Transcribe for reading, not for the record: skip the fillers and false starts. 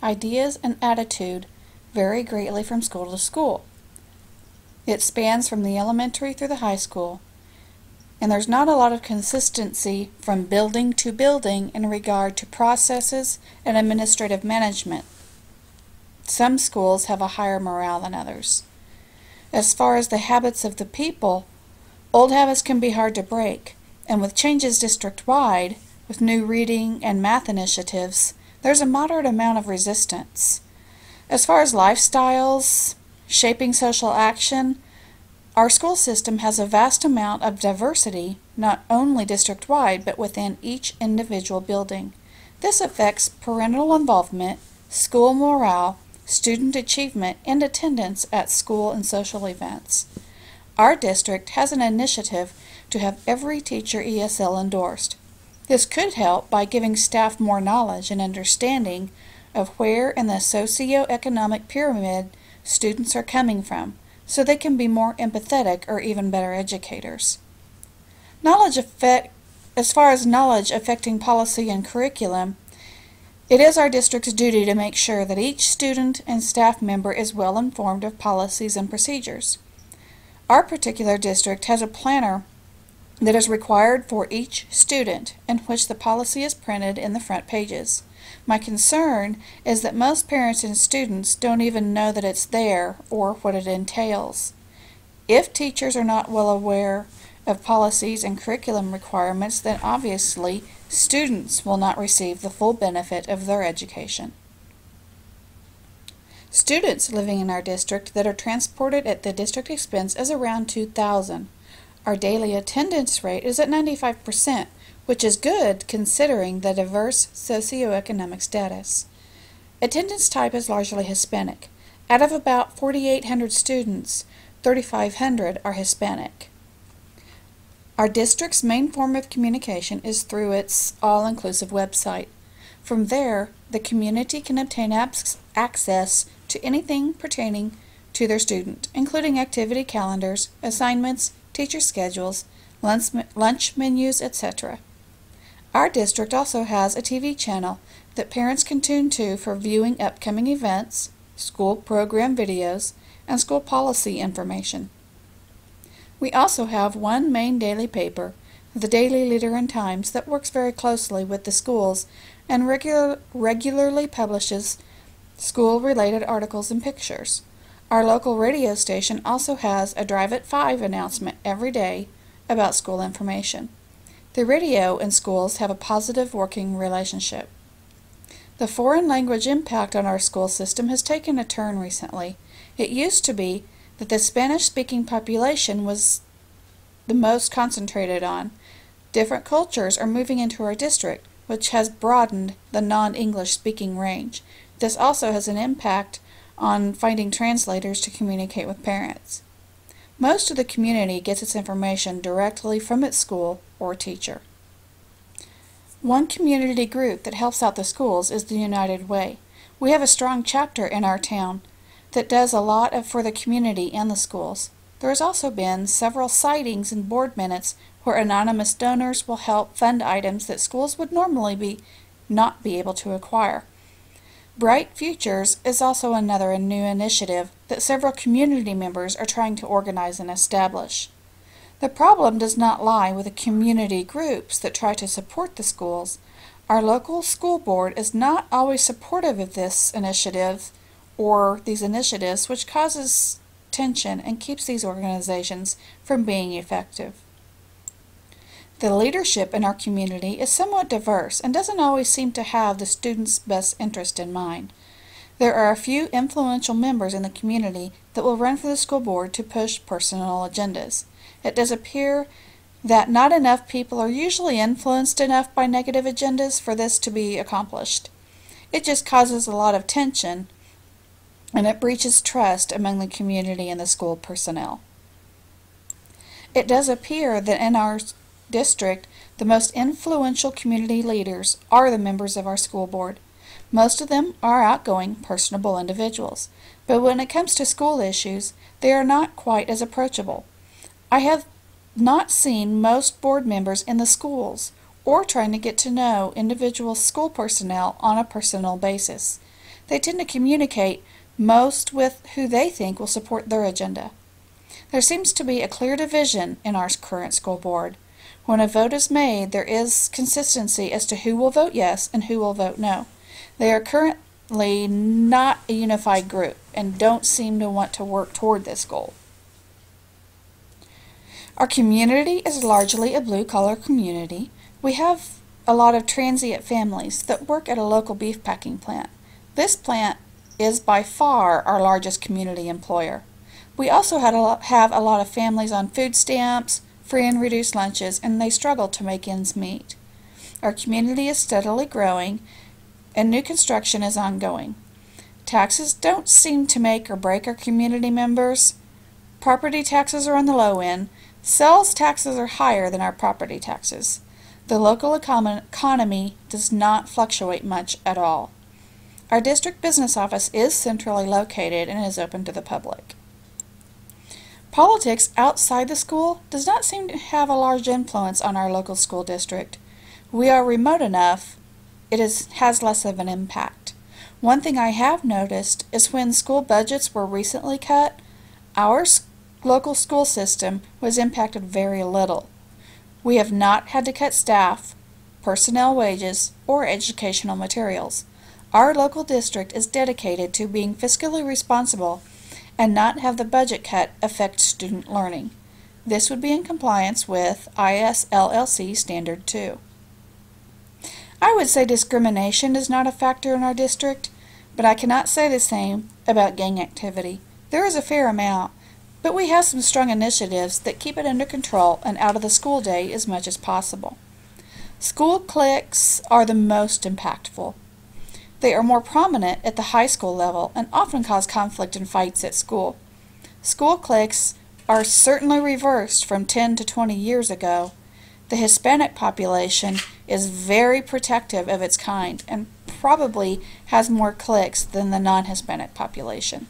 ideas, and attitude vary greatly from school to school. It spans from the elementary through the high school, and there's not a lot of consistency from building to building in regard to processes and administrative management. Some schools have a higher morale than others. As far as the habits of the people, old habits can be hard to break, and with changes district-wide, with new reading and math initiatives, there's a moderate amount of resistance. As far as lifestyles, shaping social action, our school system has a vast amount of diversity, not only district-wide, but within each individual building. This affects parental involvement, school morale, student achievement, and attendance at school and social events. Our district has an initiative to have every teacher ESL endorsed. This could help by giving staff more knowledge and understanding of where in the socioeconomic pyramid students are coming from, so they can be more empathetic or even better educators. As far as knowledge affecting policy and curriculum, it is our district's duty to make sure that each student and staff member is well informed of policies and procedures. Our particular district has a planner that is required for each student, in which the policy is printed in the front pages. My concern is that most parents and students don't even know that it's there or what it entails. If teachers are not well aware of policies and curriculum requirements, then obviously students will not receive the full benefit of their education. Students living in our district that are transported at the district expense is around 2,000. Our daily attendance rate is at 95%, which is good considering the diverse socioeconomic status. Attendance type is largely Hispanic. Out of about 4,800 students, 3,500 are Hispanic. Our district's main form of communication is through its all-inclusive website. From there, the community can obtain access to anything pertaining to their student, including activity calendars, assignments, teacher schedules, lunch menus, etc. Our district also has a TV channel that parents can tune to for viewing upcoming events, school program videos, and school policy information. We also have one main daily paper, the Daily Leader and Times, that works very closely with the schools and regularly publishes school-related articles and pictures. Our local radio station also has a Drive at 5 announcement every day about school information. The radio and schools have a positive working relationship. The foreign language impact on our school system has taken a turn recently. It used to be that the Spanish-speaking population was the most concentrated on. Different cultures are moving into our district, which has broadened the non-English speaking range. This also has an impact on finding translators to communicate with parents. Most of the community gets its information directly from its school or teacher. One community group that helps out the schools is the United Way. We have a strong chapter in our town that does a lot for the community and the schools. There has also been several sightings in board minutes where anonymous donors will help fund items that schools would normally not be able to acquire. Bright Futures is also another new initiative that several community members are trying to organize and establish. The problem does not lie with the community groups that try to support the schools. Our local school board is not always supportive of this initiative or these initiatives, which causes tension and keeps these organizations from being effective. The leadership in our community is somewhat diverse and doesn't always seem to have the students' best interest in mind. There are a few influential members in the community that will run for the school board to push personal agendas. It does appear that not enough people are usually influenced enough by negative agendas for this to be accomplished. It just causes a lot of tension, and it breaches trust among the community and the school personnel. It does appear that in our district, the most influential community leaders are the members of our school board. Most of them are outgoing, personable individuals, but when it comes to school issues, they are not quite as approachable. I have not seen most board members in the schools or trying to get to know individual school personnel on a personal basis. They tend to communicate most with who they think will support their agenda. There seems to be a clear division in our current school board. When a vote is made, there is consistency as to who will vote yes and who will vote no. They are currently not a unified group and don't seem to want to work toward this goal. Our community is largely a blue-collar community. We have a lot of transient families that work at a local beef packing plant. This plant is by far our largest community employer. We also have a lot of families on food stamps, free and reduced lunches, and they struggle to make ends meet. Our community is steadily growing, and new construction is ongoing. Taxes don't seem to make or break our community members. Property taxes are on the low end. Sales taxes are higher than our property taxes. The local economy does not fluctuate much at all. Our district business office is centrally located and is open to the public. Politics outside the school does not seem to have a large influence on our local school district. We are remote enough, it has less of an impact. One thing I have noticed is when school budgets were recently cut, our local school system was impacted very little. We have not had to cut staff, personnel wages, or educational materials. Our local district is dedicated to being fiscally responsible and not have the budget cut affect student learning. This would be in compliance with ISLLC Standard 2. I would say discrimination is not a factor in our district, but I cannot say the same about gang activity. There is a fair amount, but we have some strong initiatives that keep it under control and out of the school day as much as possible. School cliques are the most impactful. They are more prominent at the high school level and often cause conflict and fights at school. School cliques are certainly reversed from 10 to 20 years ago. The Hispanic population is very protective of its kind and probably has more cliques than the non-Hispanic population.